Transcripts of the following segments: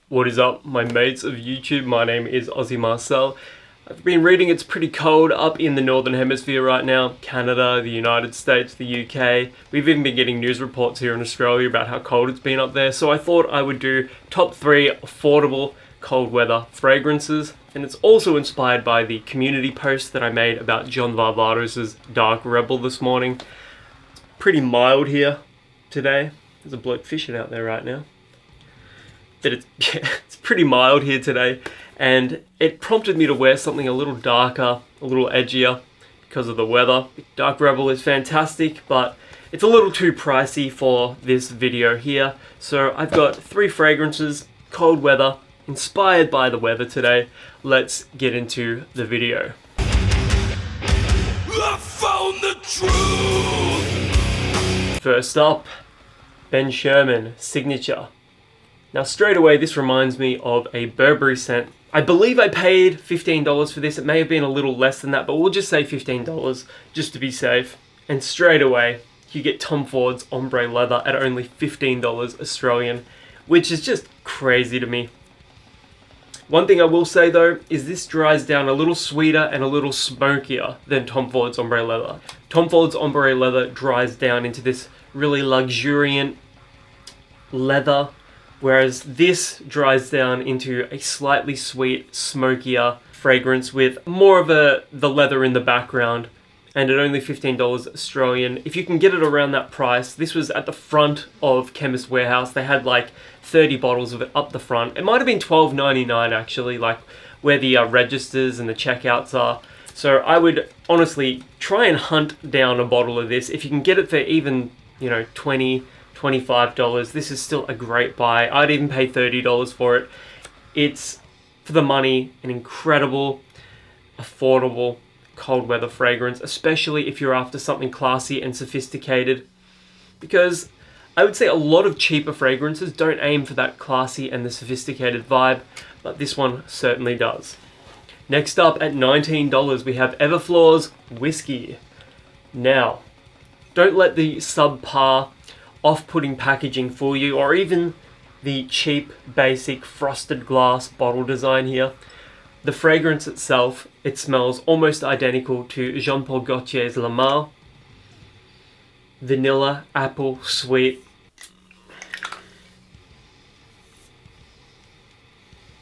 What is up, my mates of YouTube? My name is Aussie Marcel. I've been reading it's pretty cold up in the Northern Hemisphere right now. Canada, the United States, the UK. We've even been getting news reports here in Australia about how cold it's been up there. So I thought I would do top 3 affordable cold weather fragrances. And it's also inspired by the community post that I made about John Varvatos' Dark Rebel this morning. It's pretty mild here today. There's a bloke fishing out there right now. But it's pretty mild here today, and it prompted me to wear something a little darker, a little edgier because of the weather. Dark Rebel is fantastic, but it's a little too pricey for this video here. So I've got 3 fragrances, cold weather, inspired by the weather today. Let's get into the video. I found the truth. First up, Sherman Signature. Now straight away this reminds me of a Burberry scent. I believe I paid $15 for this. It may have been a little less than that, but we'll just say $15 just to be safe. And straight away you get Tom Ford's ombre leather at only $15 Australian, which is just crazy to me. One thing I will say though is this dries down a little sweeter and a little smokier than Tom Ford's ombre leather. Tom Ford's ombre leather dries down into this really luxuriant leather, whereas this dries down into a slightly sweet, smokier fragrance with more of the leather in the background, and at only $15 Australian. If you can get it around that price, this was at the front of Chemist Warehouse. They had like 30 bottles of it up the front. It might have been $12.99 actually, like where the registers and the checkouts are. So I would honestly try and hunt down a bottle of this. If you can get it for even, $20, $25, this is still a great buy. I'd even pay $30 for it. It's, for the money, an incredible, affordable, cold weather fragrance, especially if you're after something classy and sophisticated. Because I would say a lot of cheaper fragrances don't aim for that classy and the sophisticated vibe, but this one certainly does. Next up at $19, we have Everflor's Whisky. Now, don't let the subpar off-putting packaging fool you, or even the cheap, basic frosted glass bottle design here. The fragrance itself, it smells almost identical to Jean-Paul Gaultier's Le Male. Vanilla, apple, sweet.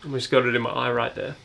Almost got it in my eye right there.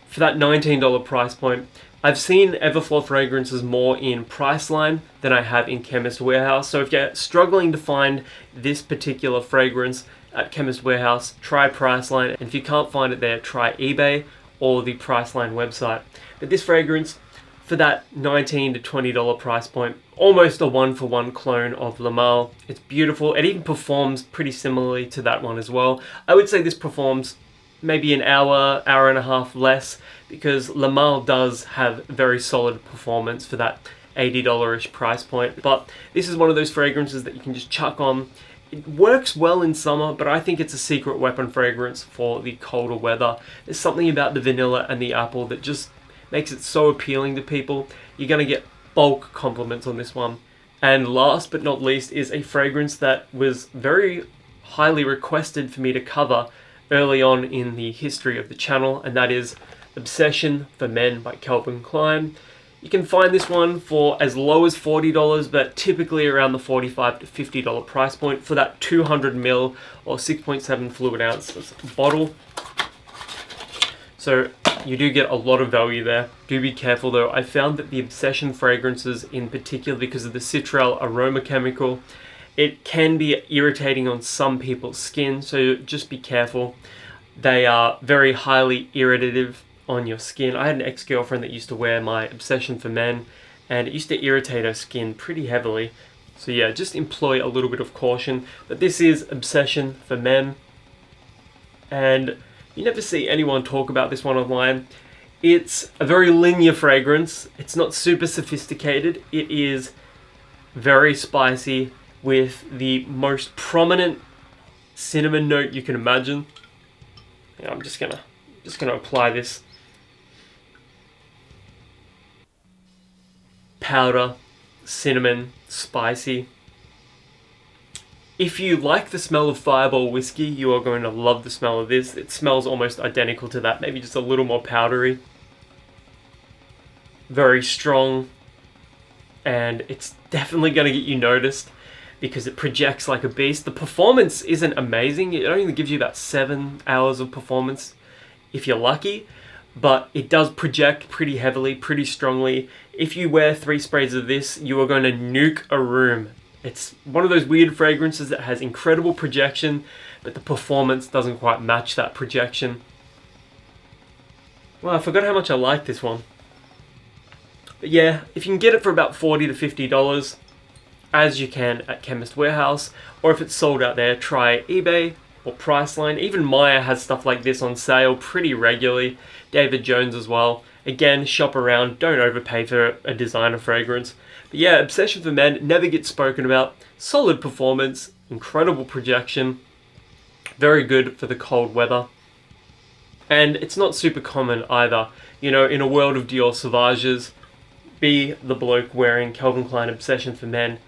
For that $19 price point, I've seen Everflor fragrances more in Priceline than I have in Chemist Warehouse. So if you're struggling to find this particular fragrance at Chemist Warehouse, try Priceline. And if you can't find it there, try eBay or the Priceline website. But this fragrance, for that $19 to $20 price point, almost a one-for-one clone of Le Male. It's beautiful. It even performs pretty similarly to that one as well. I would say this performs maybe an hour and a half less, because Le Male does have very solid performance for that $80-ish price point. But this is one of those fragrances that you can just chuck on. It works well in summer, but I think it's a secret weapon fragrance for the colder weather. There's something about the vanilla and the apple that just makes it so appealing to people. You're going to get bulk compliments on this one. And last but not least is a fragrance that was very highly requested for me to cover early on in the history of the channel, and that is Obsession for Men by Calvin Klein. You can find this one for as low as $40, but typically around the $45 to $50 price point for that 200ml or 6.7 fluid ounces bottle. So you do get a lot of value there. Do be careful though. I found that the Obsession fragrances in particular, because of the citral aroma chemical, it can be irritating on some people's skin, so just be careful. They are very highly irritative on your skin. I had an ex-girlfriend that used to wear my Obsession for Men, and it used to irritate her skin pretty heavily. So yeah, just employ a little bit of caution. But this is Obsession for Men, and you never see anyone talk about this one online. It's a very linear fragrance. It's not super sophisticated. It is very spicy, with the most prominent cinnamon note you can imagine. Yeah, I'm just gonna apply this powder, cinnamon, spicy. If you like the smell of Fireball whiskey, you are going to love the smell of this. It smells almost identical to that, maybe just a little more powdery. Very strong, and it's definitely going to get you noticed because it projects like a beast. The performance isn't amazing. It only gives you about 7 hours of performance if you're lucky, but it does project pretty heavily, pretty strongly. If you wear 3 sprays of this, you are going to nuke a room. It's one of those weird fragrances that has incredible projection, but the performance doesn't quite match that projection. Well, I forgot how much I like this one. But yeah, if you can get it for about $40 to $50, as you can at Chemist Warehouse, or if it's sold out there, try eBay or Priceline. Even Maya has stuff like this on sale pretty regularly. David Jones as well. Again, shop around, don't overpay for a designer fragrance. But yeah, Obsession for Men never gets spoken about. Solid performance, incredible projection, very good for the cold weather. And it's not super common either. You know, in a world of Dior Sauvages, be the bloke wearing Calvin Klein Obsession for Men.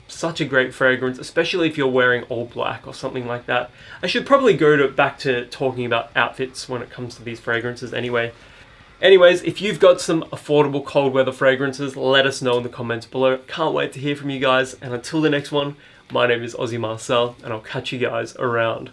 Such a great fragrance, especially if you're wearing all black or something like that. I should probably go back to talking about outfits when it comes to these fragrances anyway. Anyways, if you've got some affordable cold weather fragrances, let us know in the comments below. Can't wait to hear from you guys. And until the next one, my name is Ozzy Marcel, and I'll catch you guys around.